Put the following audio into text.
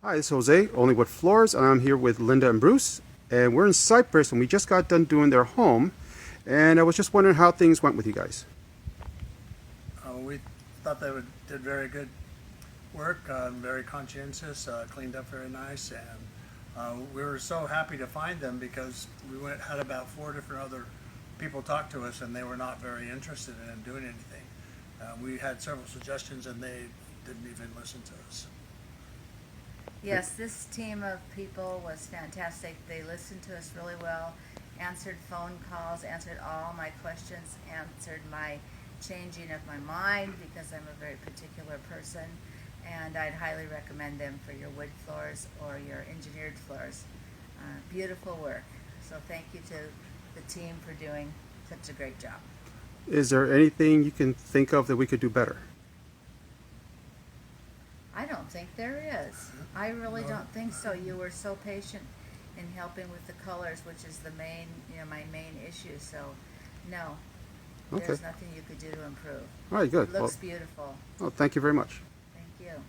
Hi, it's Jose, Only Wood Floors, and I'm here with Linda and Bruce. And we're in Cypress, and we just got done doing their home. And I was just wondering how things went with you guys. We thought they did very good work, very conscientious, cleaned up very nice, and we were so happy to find them because had about 4 different other people talk to us, and they were not very interested in doing anything. We had several suggestions, and they didn't even listen to us. Yes, this team of people was fantastic. They listened to us really well, answered phone calls, answered all my questions, answered my changing of my mind because I'm a very particular person, and I'd highly recommend them for your wood floors or your engineered floors. Beautiful work. So thank you to the team for doing such a great job. Is there anything you can think of that we could do better? I don't think there is. I really don't think so. You were so patient in helping with the colors, which is the main, my main issue. So, no, Okay. there's nothing you could do to improve. All right, good. It looks beautiful. Well, thank you very much. Thank you.